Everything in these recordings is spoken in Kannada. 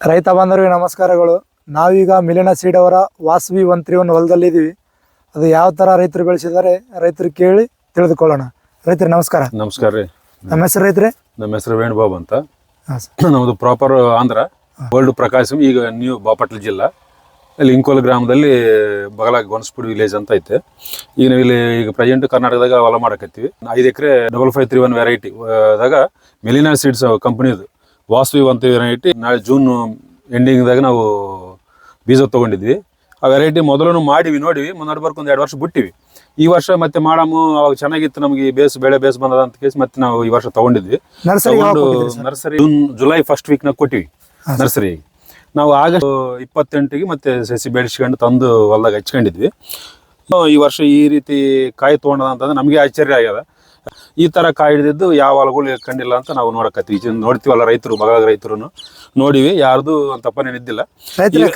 ರೈತ ಬಾಂಧವರಿಗೆ ನಮಸ್ಕಾರಗಳು. ನಾವೀಗ ಮಿಲಿನ ಸೀಡ್ ಅವರ ವಾಸವಿ 131 ಹೊಲದಲ್ಲಿದ್ದೀವಿ. ಅದು ಯಾವ ಥರ ರೈತರು ಬೆಳೆಸಿದ್ದಾರೆ ರೈತರು ಕೇಳಿ ತಿಳಿದುಕೊಳ್ಳೋಣ. ರೈತರು ನಮಸ್ಕಾರ. ನಮಸ್ಕಾರ ರೀ. ನಮ್ಮ ಹೆಸರು ರೈತರೆ? ನಮ್ಮ ಹೆಸರು ವೇಣುಬಾಬು ಅಂತ. ಹಾಂ ಸರ್. ನಮ್ಮದು ಪ್ರಾಪರ್ ಆಂಧ್ರ, ಓಲ್ಡ್ ಪ್ರಕಾಶಂ, ಈಗ ನ್ಯೂ ಬಾಪಟ್ಲ ಜಿಲ್ಲಾ. ಇಲ್ಲಿ ಇಂಕೋಲ್ ಗ್ರಾಮದಲ್ಲಿ ಬಗಲ ಗೊಣಸ್ಪುಡಿ ವಿಲೇಜ್ ಅಂತ ಐತೆ. ಈಗ ನಾವು ಇಲ್ಲಿ ಈಗ ಪ್ರೆಸೆಂಟ್ ಕರ್ನಾಟಕದಾಗ ಹೊಲ ಮಾಡಕತ್ತೀವಿ. 5 ಎಕರೆ 5531 ವೆರೈಟಿ ದಾಗ ಮಿಲಿನಾ ಸೀಡ್ಸ್ ಕಂಪನಿದು ವಾಸವಿ 131 ವೆರೈಟಿ ನಾಳೆ ಜೂನ್ ಎಂಡಿಂಗ್ದಾಗ ನಾವು ಬೀಜ ತೊಗೊಂಡಿದ್ವಿ. ಆ ವೆರೈಟಿ ಮೊದಲು ಮಾಡಿವಿ, ನೋಡಿವಿ, ನಡ್ಬರ್ಕ್ ಒಂದು 2 ವರ್ಷ ಬಿಟ್ಟಿವಿ. ಈ ವರ್ಷ ಮತ್ತೆ ಮಾಡಮು, ಅವಾಗ ಚೆನ್ನಾಗಿತ್ತು, ನಮಗೆ ಬೆಳೆ ಬೇಸ್ ಬಂದದ ಅಂತ ಕೇಸ್ ಮತ್ತೆ ನಾವು ಈ ವರ್ಷ ತಗೊಂಡಿದ್ವಿ. ನರ್ಸರಿ ಜುಲೈ ಫಸ್ಟ್ ವೀಕ್ನಾಗ ಕೊಟ್ಟಿವಿ ನರ್ಸರಿ. ನಾವು ಆಗಸ್ಟ್ 28ಗೆ ಮತ್ತೆ ಸಸಿ ಬೆಳೆಸ್ಕೊಂಡು ತಂದು ಹೊಲ್ದಾಗ ಹಚ್ಕೊಂಡಿದ್ವಿ. ಈ ವರ್ಷ ಈ ರೀತಿ ಕಾಯಿ ತೊಗೊಂಡದ ಅಂತಂದ್ರೆ ನಮಗೆ ಆಶ್ಚರ್ಯ ಆಗ್ಯದ. ಈ ತರ ಕಾಯಿ ಹಿಡಿದಿದ್ದು ಯಾವ ಹೊಲಗಳು ಕಂಡಿಲ್ಲ ಅಂತ ನಾವು ನೋಡಕತ್ತೀವಿ. ನೋಡ್ತೀವಲ್ಲ ರೈತರು, ಬಗಲಾಗ ರೈತರು ನೋಡಿವಿ, ಯಾರ್ದು ಅಂತಪ್ಪನೇನಿದ್ದಿಲ್ಲ.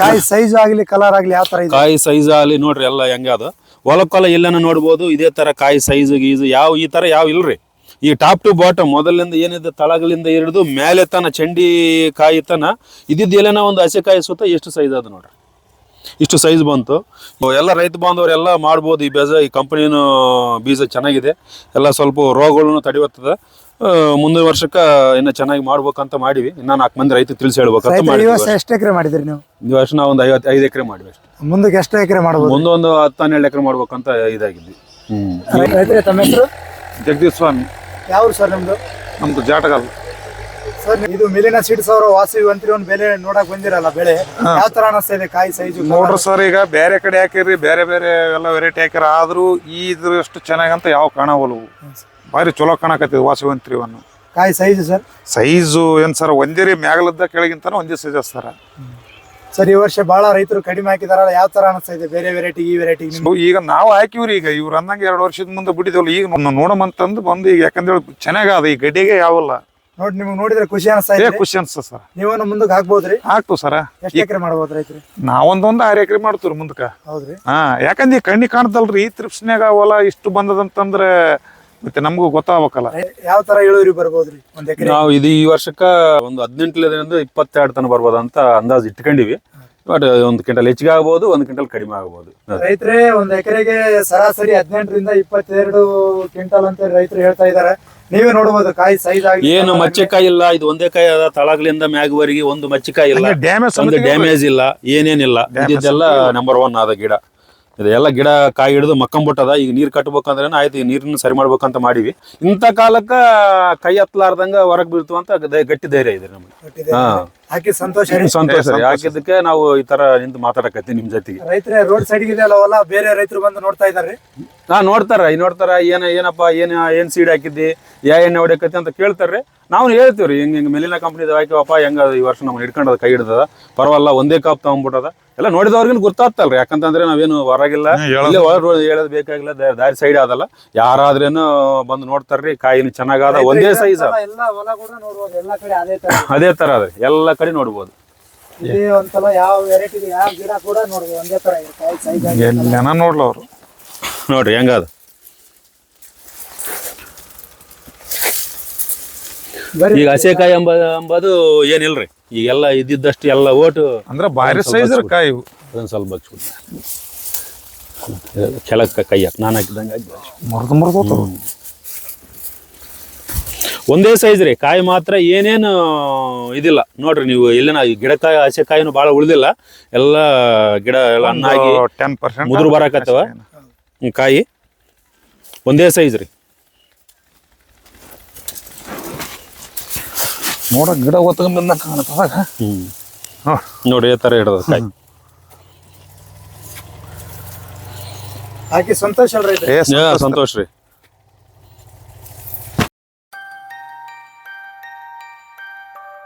ಕಾಯಿ ಸೈಜ್ ಆಗ್ಲಿ ಕಲರ್ ಆಗ್ಲಿ ಯಾವ ತರ ಕಾಯಿ ಸೈಜ್ ಆಗಲಿ ನೋಡ್ರಿ, ಎಲ್ಲ ಹೆಂಗದ ಹೊಲಕ್ಕೊಲ ಎಲ್ಲನ ನೋಡ್ಬೋದು. ಇದೇ ತರ ಕಾಯಿ ಸೈಜ್ ಗೀಜ್ ಯಾವ ಈ ತರ ಯಾವ ಇಲ್ರಿ. ಈ ಟಾಪ್ ಟು ಬಾಟಮ್ ಮೊದಲಿಂದ ಏನಿದೆ ತಳಗಳಿಂದ ಹಿಡಿದು ಮೇಲೆ ತನ ಚಂಡಿ ಕಾಯಿ ತನ ಇದ್ದಿದ್ದು ಎಲ್ಲನ ಒಂದು ಹಸಿ ಕಾಯಿ ಸುತ್ತ ಎಷ್ಟು ಸೈಜ್ ಅದ ನೋಡ್ರಿ, ಇಷ್ಟು ಸೈಜ್ ಬಂತು. ಎಲ್ಲ ರೈತ ಬಾಂಧವರು ಎಲ್ಲ ಮಾಡ್ಬೋದು ಈ ಬೀಜ. ಈ ಕಂಪನಿನೂ ಬೀಜ ಚೆನ್ನಾಗಿದೆ, ಎಲ್ಲ ಸ್ವಲ್ಪ ರೋಗಗಳನ್ನು ತಡೆಯುತ್ತದೆ. ಮುಂದಿನ ವರ್ಷಕ್ಕೆ ಇನ್ನು ಚೆನ್ನಾಗಿ ಮಾಡ್ಬೇಕಂತ ಮಾಡಿವಿ. ಇನ್ನ 4 ಮಂದಿ ರೈತ ತಿಳಿಸಿ ಹೇಳ್ಬೇಕಂತ ಮಾಡಿದ್ವಿ. ಎಷ್ಟು ಎಕರೆ ಮಾಡಿದ್ರಿ ನೀವು? ಈ ವರ್ಷ ನಾವು ಒಂದು 5 ಎಕರೆ ಮಾಡಿವಿ ಅಷ್ಟೇ. ಮುಂದಕ್ಕೆ ಎಷ್ಟು ಎಕರೆ ಮಾಡಬಹುದು? ಮುಂದೊಂದು 10-12 ಎಕರೆ ಮಾಡ್ಬೇಕಂತ ಇದಾಗಿದ್ವಿ. ತಮ್ಮ ಹೆಸರು? ಜಗದೀಶ್ ಸ್ವಾಮಿ. ಯಾವ ಸರ್ ನಿಮ್ದು? ನಮ್ದು ಜಾಟಗಾಲ್ ಸರ್. ಇದು ಮಿಲಿನ ಸೀಡ್ಸ್ ಅವರ ವಾಸವಿ 131 ಬೆಲೆ ನೋಡಕ್ ಬಂದಿರಲ್ಲ, ಬೆಳೆ ಯಾವ ತರ ಅನಿಸ್ತಾ ಇದೆ? ಕಾಯಿ ಸೈಜು ನೋಡ್ರಿ ಸರ್, ಈಗ ಬೇರೆ ಕಡೆ ಹಾಕಿರಿ, ಬೇರೆ ಬೇರೆ ಎಲ್ಲ ವೆರೈಟಿ ಹಾಕಿರ, ಆದ್ರೂ ಇದ್ರಷ್ಟು ಚೆನ್ನಾಗಂತ ಯಾವ ಕಾಣವಲ್ವು. ಭಾರಿ ಚಲೋ ಕಾಣಕತ್ತಿದ್ ವಾಸವಿ 131. ಕಾಯಿ ಸೈಜು ಸರ್? ಸೈಜು ಏನ್ ಸರ್, ಒಂದೇ ರೀ ಮ್ಯಾಗಲದ್ದ ಕೆಳಗಿಂತಾನ ಒಂದೇ ಸೈಜ್ ಸರ್. ಸರ್, ಈ ವರ್ಷ ಬಹಳ ರೈತರು ಕಡಿಮೆ ಹಾಕಿದಾರಲ್ಲ, ಯಾವ ತರ ಅನಿಸ್ತಾ ಇದೆ ಬೇರೆ ವೆರೈಟಿ ಈ ವೆರೈಟಿ? ಈಗ ನಾವು ಹಾಕಿವ್ರಿ, ಈಗ ಇವ್ರು ಅಂದಂಗೆ 2 ವರ್ಷದ ಮುಂದೆ ಬಿಟ್ಟಿದ್ವಲ್ಲ, ಈಗ ನೋಡಮಂತಂದು ಬಂದು ಈಗ ಯಾಕಂದ್ರೆ ಚೆನ್ನಾಗದ. ಈ ಗಡ್ಡೆಗೆ ಯಾವಲ್ಲ ನೋಡಿ, ನಿಮ್ಗೆ ನೋಡಿದ್ರೆ ಖುಷಿ ಅನಿಸ್ತಾ ಇದೆ? ಖುಷಿ ಅನ್ಸ ಸರ್. ನೀವನ್ನ ಮುಂದಕ್ಕೆ ಹಾಕ್ಬೋದ್ರಿ? ಹಾಕ್ತು ಸರ್. ಎಷ್ಟು ಎಕರೆ ಮಾಡ್ಬೋದು ರೈತರು? ನಾವೊಂದೊಂದು 6 ಎಕರೆ ಮಾಡ್ತೀವ್ರಿ ಮುಂದಕ್ಕೆ. ಹೌದ್ರಿ? ಯಾಕಂದ್ರೆ ಕಣ್ಣಿ ಕಾಣ್ತಲ್ರಿ, ಈ ತ್ರಿಪ್ಸ್ನ್ಯಾಗ ಹೊಲ ಇಷ್ಟು ಬಂದದಂತಂದ್ರೆ ಮತ್ತೆ ನಮಗೂ ಗೊತ್ತಾಗಬೇಕಲ್ಲ. ಯಾವ ತರ ಇಳುವರಿ ಬರ್ಬೋದ್ರಿ ಒಂದ್ ಎಕರೆ? ನಾವು ಇದು ಈ ವರ್ಷಕ್ಕ ಒಂದು 18 22 ತನ ಬರ್ಬೋದು ಅಂತ ಅಂದಾಜು ಇಟ್ಕೊಂಡಿವಿ. ಬಟ್ 1 ಕ್ವಿಂಟಲ್ ಹೆಚ್ಚಿಗೆ ಆಗ್ಬೋದು, 1 ಕ್ವಿಂಟಲ್ ಕಡಿಮೆ ಆಗ್ಬೋದು. ರೈತರೇ ಒಂದ್ ಎಕರೆಗೆ ಸರಾಸರಿ 18 ರಿಂದ 22 ಕ್ವಿಂಟಲ್ ಅಂತ ರೈತರು ಹೇಳ್ತಾ ಇದಾರೆ. ನೀವೇ ನೋಡಬಹುದು ಕಾಯಿ ಸೈಜ್ ಆಗಿ ಏನು ಮಚ್ಚೆಕಾಯಿ ಇಲ್ಲ. ಇದು ಒಂದೇ ಕಾಯಿ ಅದ, ತಳಗಳಿಂದ ಮ್ಯಾಗ್ವರೆಗೆ ಒಂದು ಮಚ್ಚೆಕಾಯಿ ಇಲ್ಲ, ಒಂದು ಡ್ಯಾಮೇಜ್ ಇಲ್ಲ, ಏನೇನಿಲ್ಲ. ಇದೆಲ್ಲ ನಂಬರ್ 1 ಆದ ಗಿಡ. ಇದೆಲ್ಲ ಗಿಡ ಕಾಯಿ ಹಿಡಿದು ಮಕ್ಕಂಬಿಟ್ಟದ. ಈಗ ನೀರ್ ಕಟ್ಬೇಕಂದ್ರೆ ಆಯ್ತು, ನೀರನ್ನ ಸರಿ ಮಾಡ್ಬೇಕಂತ ಮಾಡಿವಿ. ಇಂಥ ಕಾಲಕ್ಕ ಕೈ ಹತ್ಲಾರ್ದಂಗ ಹೊರಗ್ ಬೀಳ್ತು ಅಂತ ಗಟ್ಟಿ ಧೈರ್ಯ ಇದೆ ನಮ್ಗೆ. ಹಾಕಿ ಸಂತೋಷ ಸಂತೋಷ ಹಾಕಿದ್ದಕ್ಕೆ ನಾವು ಈ ತರ ನಿಂತು ಮಾತಾಡಕತ್ತೀವಿ ನಿಮ್ ಜೊತೆಗೆ. ರೈತರೇ ರೋಡ್ ಸೈಡ್ ಇದೆಯಲ್ಲ, ಬೇರೆ ರೈತರು ಬಂದು ನೋಡ್ತಾ ಇದಾರೆ. ನೋಡ್ತಾರ ಏನಪ್ಪ ಏನ್ ಸೀಡ್ ಹಾಕಿದ್ದಿ, ಎಣ್ಣೆ ಹೊಡಿಯಕತ್ತಿ ಅಂತ ಕೇಳ್ತಾರ್ರಿ. ನಾವು ಹೇಳ್ತೀವ್ರಿ, ಹಿಂಗ ಮೆಲಿನ ಕಂಪ್ನಿದ ಹಾಕಿವಪ್ಪ, ಹೆಂಗ ಈ ವರ್ಷ ನಮ್ಗೆ ಹಿಡ್ಕೊಂಡದ, ಕೈ ಹಿಡ್ದದ, ಪರವಲ್ಲ, ಒಂದೇ ಕಾಪ್ ತಗೊಂಡ್ಬಿಟ್ಟದ. ಎಲ್ಲ ನೋಡಿದವ್ರಿಗೂ ಗೊತ್ತಾಗ್ತಲ್ರಿ, ಯಾಕಂತಂದ್ರೆ ನಾವೇನು ಹೊರಗಿಲ್ಲ, ಇಲ್ಲೇ ಹೇಳೋದ್ ಬೇಕಾಗಿಲ್ಲ, ದಾರಿ ಸೈಡ್ ಆದಲ್ಲ, ಯಾರಾದ್ರೇನು ಬಂದು ನೋಡ್ತಾರ್ರಿ. ಕಾಯಿನ ಚೆನ್ನಾಗದ, ಒಂದೇ ಸೈಜ್ ಅದೇ ತರ ಅದ್ರಿ, ಎಲ್ಲ ಕಡೆ ನೋಡ್ಬೋದು. ಒಂದ್ಸಲ ಯಾವ ವೆರೈಟಿ ಯಾವ ಗಿಡ ಕೂಡ ನೋಡ್ಬೋದು, ಒಂದೇ ತರ ಕಾಯಿ ಸೈಜ್ ಎಲ್ಲ ನೋಡ್ಲ ಅವ್ರು. ನೋಡ್ರಿ ಹೆಂಗದ. ಈಗ ಹಸೆಕಾಯಿ ಎಂಬುದು ಏನಿಲ್ರಿ, ಈಗೆಲ್ಲ ಇದ್ದಿದ್ದಷ್ಟು ಎಲ್ಲ ಓಟು ಅಂದ್ರೆ ಭಾರಿ ಸೈಜ್ ಕಾಯಿ. ಅದೊಂದು ಸ್ವಲ್ಪ ಕೆಳಕ್ಕೆ ಕೈ ಹಾಕಿ ನಾನು ಹಾಕಿದಂಗೆ ಮುರಿದು ಒಂದೇ ಸೈಜ್ ರೀ. ಕಾಯಿ ಮಾತ್ರ ಏನೇನು ಇದಿಲ್ಲ ನೋಡ್ರಿ. ನೀವು ಇಲ್ಲಿನ ಗಿಡಕಾಯಿ ಹಸೆಕಾಯಿನೂ ಭಾಳ ಉಳಿದಿಲ್ಲ, ಎಲ್ಲ ಗಿಡ ಎಲ್ಲ ಹಣ್ಣಾಗಿ 10% ಮುದುರು ಬರಾಕತ್ತವ. ಕಾಯಿ ಒಂದೇ ಸೈಜ್ ರೀ. ನೋಡ ಗಿಡ ಒತ್ತಕೊಂಡ್ ಕಾಣತ್ತದಾಗ. ನೋಡ್ರಿ ಈ ತರ ಹಿಡದ ಕಾಯಿ. ಹಾಕಿ ಸಂತೋಷ ಅಲ್ರಿ? ಸಂತೋಷ ರೀ.